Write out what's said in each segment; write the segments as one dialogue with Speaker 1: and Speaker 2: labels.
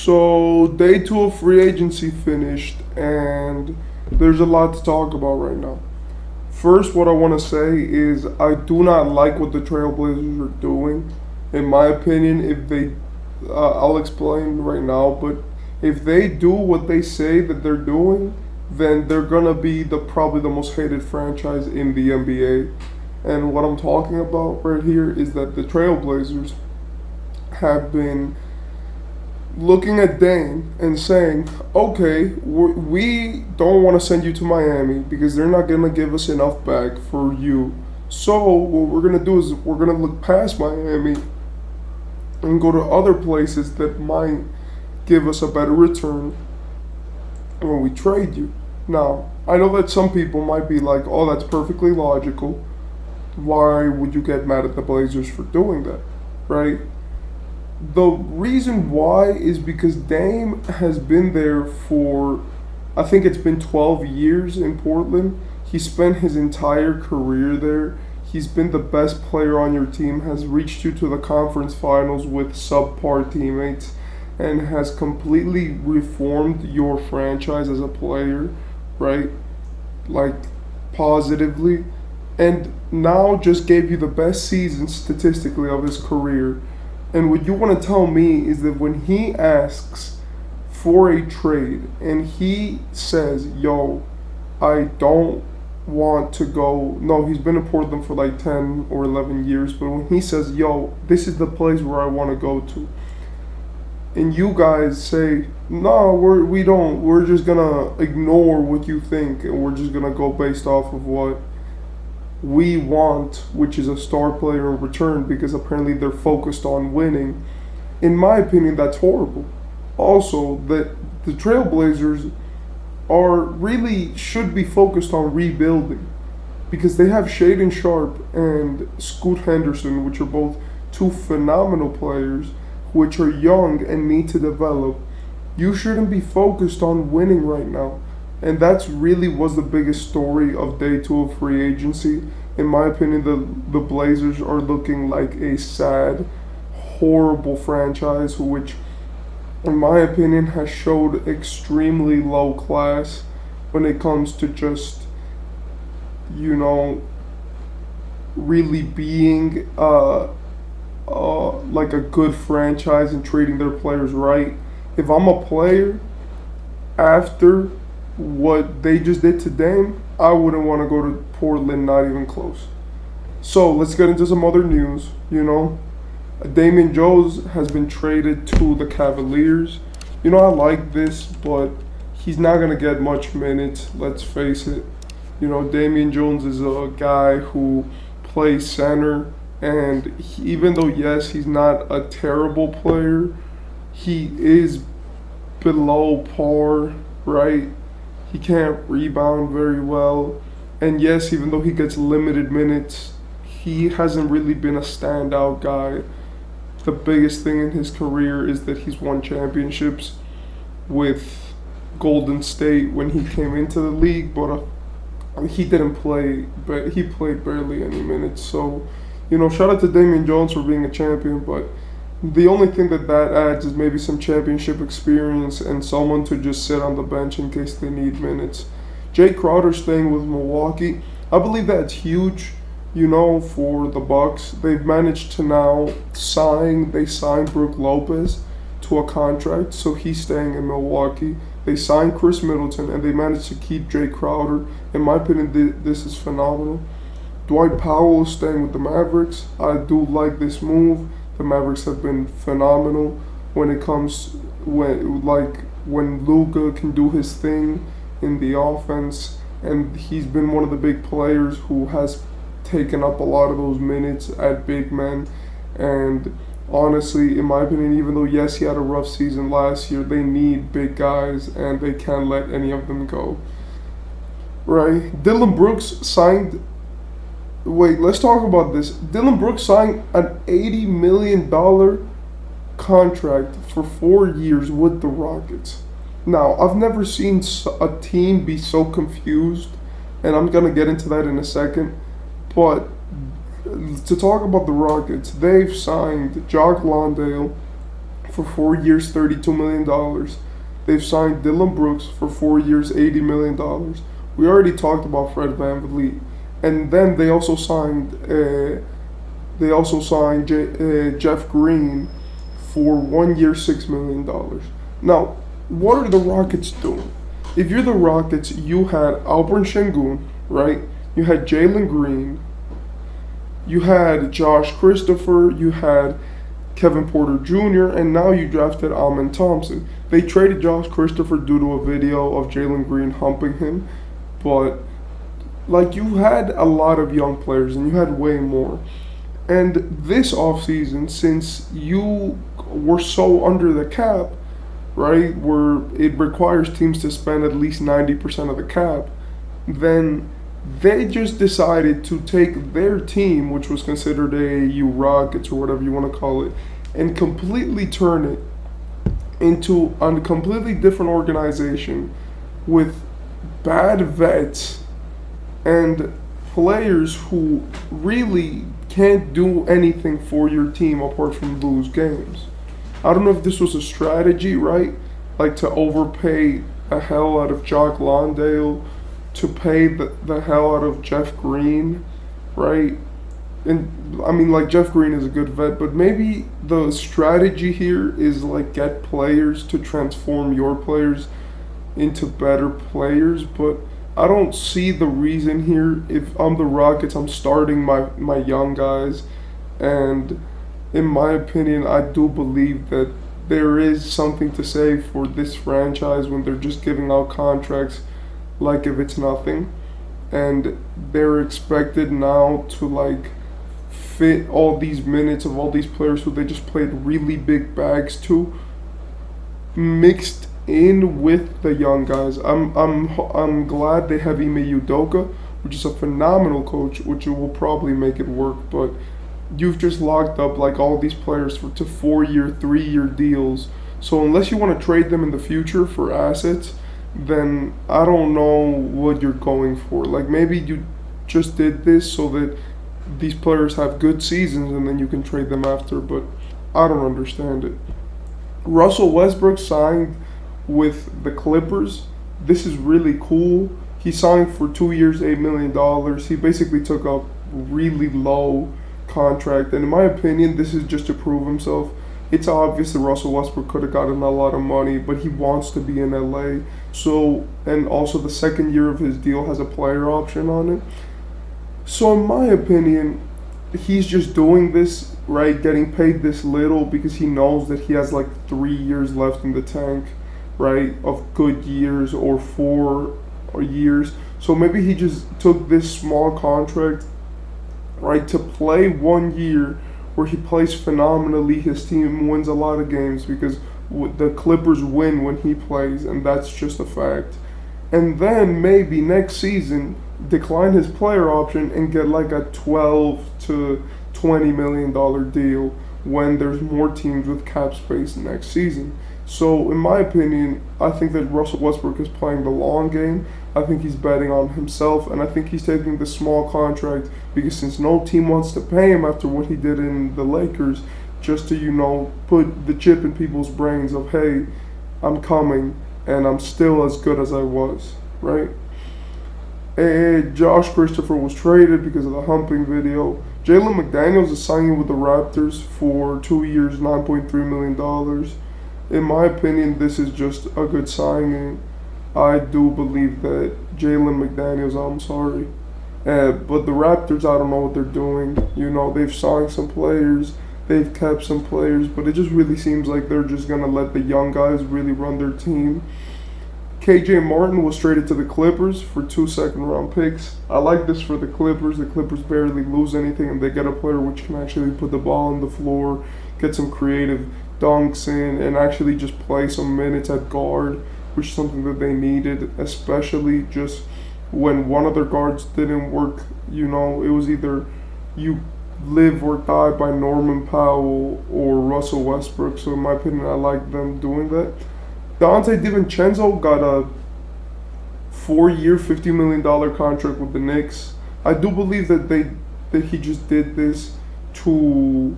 Speaker 1: So, day two of free agency finished, and there's a lot to talk about right now. First, what I want to say is I do not like what the Trailblazers are doing. In my opinion, if they, I'll explain right now, but if they do what they say that they're doing, then they're gonna be the probably the most hated franchise in the NBA. And what I'm talking about right here is that the Trailblazers have been looking at Dame and saying, okay, we don't want to send you to Miami because they're not going to give us enough back for you. So, what we're going to do is we're going to look past Miami and go to other places that might give us a better return when we trade you. Now, I know that some people might be like, oh, that's perfectly logical. Why would you get mad at the Blazers for doing that? Right? The reason why is because Dame has been there for, I think it's been 12 years in Portland. He spent his entire career there. He's been the best player on your team, has reached you to the conference finals with subpar teammates, and has completely reformed your franchise as a player, right? Like, positively. And now just gave you the best season statistically of his career. And what you want to tell me is that when he asks for a trade and he says, yo, I don't want to go. No, he's been in Portland for like 10 or 11 years. But when he says, yo, this is the place where I want to go to. And you guys say, no, we don't. We're just going to ignore what you think. And we're just going to go based off of what we want, which is a star player in return, because apparently they're focused on winning. In my opinion, that's horrible. Also, that the Trailblazers are really should be focused on rebuilding because they have Shaden Sharp and Scoot Henderson, which are both two phenomenal players, which are young and need to develop. You shouldn't be focused on winning right now. And that's really was the biggest story of day two of free agency. In my opinion, the Blazers are looking like a sad, horrible franchise, which, in my opinion, has showed extremely low class when it comes to just, really being like a good franchise and treating their players right. If I'm a player, after what they just did to Dame, I wouldn't want to go to Portland, not even close. So let's get into some other news. Damian Jones has been traded to the Cavaliers. I like this, but he's not going to get much minutes, let's face it. Damian Jones is a guy who plays center, and even though, yes, he's not a terrible player, he is below par, right? He can't rebound very well. And yes, even though he gets limited minutes, he hasn't really been a standout guy. The biggest thing in his career is that he's won championships with Golden State when he came into the league, but he didn't play, but he played barely any minutes. So, shout out to Damian Jones for being a champion, but the only thing that adds is maybe some championship experience and someone to just sit on the bench in case they need minutes. Jay Crowder staying with Milwaukee, I believe that's huge, for the Bucks. They've managed to now they signed Brook Lopez to a contract, so he's staying in Milwaukee. They signed Chris Middleton, and they managed to keep Jay Crowder. In my opinion, this is phenomenal. Dwight Powell is staying with the Mavericks. I do like this move. The Mavericks have been phenomenal when it comes when Luka can do his thing in the offense, and he's been one of the big players who has taken up a lot of those minutes at big men. And honestly, in my opinion, even though yes he had a rough season last year, they need big guys and they can't let any of them go. Right? Dillon Brooks signed. Wait, let's talk about this. Dillon Brooks signed an $80 million contract for 4 years with the Rockets. Now, I've never seen a team be so confused, and I'm going to get into that in a second. But to talk about the Rockets, they've signed Jock Landale for 4 years, $32 million. They've signed Dillon Brooks for 4 years, $80 million. We already talked about Fred VanVleet, and then they also signed Jeff Green for 1 year, $6 million. Now, what are the Rockets doing? If you're the Rockets, you had Alperen Sengun, right? You had Jalen Green. You had Josh Christopher. You had Kevin Porter Jr., and now you drafted Amen Thompson. They traded Josh Christopher due to a video of Jalen Green humping him, but like you had a lot of young players and you had way more. And this offseason, since you were so under the cap, right, where it requires teams to spend at least 90% of the cap, then they just decided to take their team, which was considered AAU Rockets or whatever you want to call it, and completely turn it into a completely different organization with bad vets and players who really can't do anything for your team apart from lose games. I don't know if this was a strategy, right? Like to overpay the hell out of Jock Landale, to pay the hell out of Jeff Green, right? And I mean, like, Jeff Green is a good vet, but maybe the strategy here is like get players to transform your players into better players. But I don't see the reason here. If I'm the Rockets, I'm starting my young guys, and in my opinion, I do believe that there is something to say for this franchise when they're just giving out contracts like if it's nothing, and they're expected now to like fit all these minutes of all these players who they just played really big bags to, mixed in with the young guys. I'm glad they have Ime Udoka, which is a phenomenal coach, which will probably make it work. But you've just locked up like all these players to 4-year, 3-year deals. So unless you want to trade them in the future for assets, then I don't know what you're going for. Like maybe you just did this so that these players have good seasons and then you can trade them after, but I don't understand it. Russell Westbrook signed with the Clippers. This is really cool. He signed for 2 years, $8 million. He basically took a really low contract, and in my opinion, this is just to prove himself. It's obvious that Russell Westbrook could have gotten a lot of money, but he wants to be in LA. So, and also the second year of his deal has a player option on it. So in my opinion, he's just doing this, right, getting paid this little because he knows that he has like 3 years left in the tank, right, of good years, or 4 years. So maybe he just took this small contract, right, to play 1 year where he plays phenomenally. His team wins a lot of games because the Clippers win when he plays, and that's just a fact. And then maybe next season decline his player option and get like a $12 to $20 million deal when there's more teams with cap space next season. So in my opinion, I think that Russell Westbrook is playing the long game. I think he's betting on himself, and I think he's taking the small contract because since no team wants to pay him after what he did in the Lakers, just to, put the chip in people's brains of, hey, I'm coming and I'm still as good as I was, right? And Josh Christopher was traded because of the humping video. Jalen McDaniels is signing with the Raptors for 2 years, $9.3 million. In my opinion, this is just a good signing. I do believe that Jalen McDaniels, I'm sorry. But the Raptors, I don't know what they're doing. They've signed some players, they've kept some players, but it just really seems like they're just going to let the young guys really run their team. KJ Martin was traded to the Clippers for 2 second-round picks. I like this for the Clippers. The Clippers barely lose anything, and they get a player which can actually put the ball on the floor, get some creative dunks in, and actually just play some minutes at guard, which is something that they needed, especially just when one of their guards didn't work. It was either you live or die by Norman Powell or Russell Westbrook. So in my opinion, I like them doing that. Dante DiVincenzo got a 4-year, $50 million contract with the Knicks. I do believe that he just did this to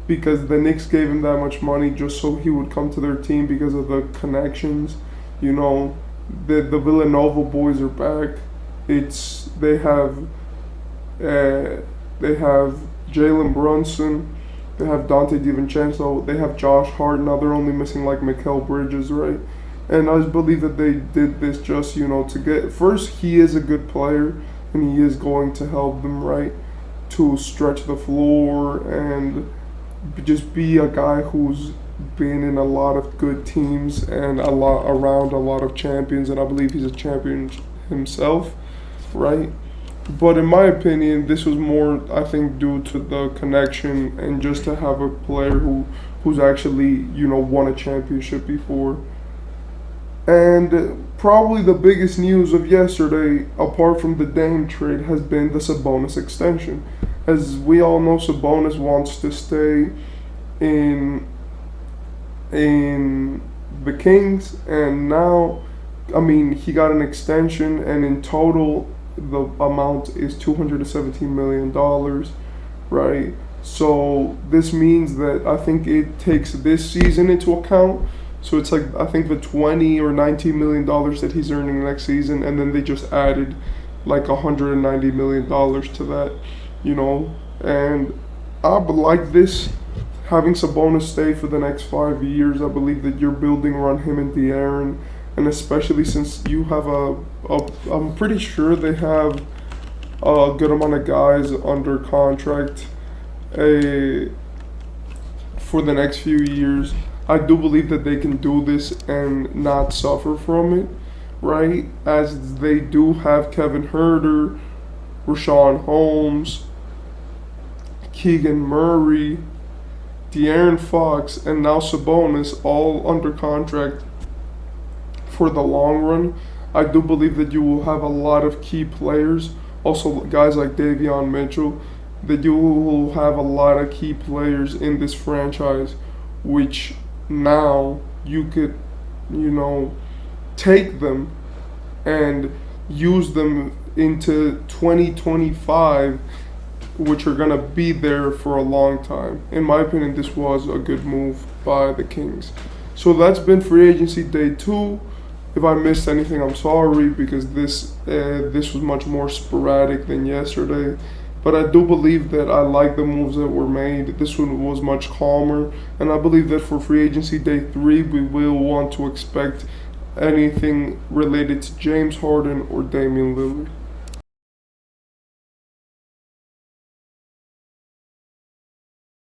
Speaker 1: because the Knicks gave him that much money just so he would come to their team because of the connections. You know, the Villanova boys are back. It's they have Jalen Brunson, they have Dante DiVincenzo, they have Josh Hart. Now they're only missing like Mikal Bridges, right? And I just believe that they did this just, to get first, he is a good player and he is going to help them, right, to stretch the floor and just be a guy who's been in a lot of good teams and around a lot of champions, and I believe he's a champion himself, right? But in my opinion, this was more, I think, due to the connection and just to have a player who's actually, won a championship before. And probably the biggest news of yesterday, apart from the Dame trade, has been the Sabonis extension. As we all know, Sabonis wants to stay in the Kings, and now, he got an extension, and in total, the amount is $217 million, right? So this means that I think it takes this season into account. So it's like, I think the $20 or $19 million that he's earning next season, and then they just added like $190 million to that, and I would like this, having Sabonis stay for the next 5 years. I believe that you're building around him and De'Aaron, and especially since you have I'm pretty sure they have a good amount of guys under contract for the next few years. I do believe that they can do this and not suffer from it, right? As they do have Kevin Huerter, Rashawn Holmes, Keegan Murray, De'Aaron Fox, and now Sabonis, all under contract for the long run. I do believe that you will have a lot of key players, also guys like Davion Mitchell, that you will have a lot of key players in this franchise, which now you could, take them and use them into 2025, which are going to be there for a long time. In my opinion, this was a good move by the Kings. So that's been free agency day 2. If I missed anything, I'm sorry, because this was much more sporadic than yesterday. But I do believe that I like the moves that were made. This one was much calmer, and I believe that for free agency day 3, we will want to expect anything related to James Harden or Damian Lillard.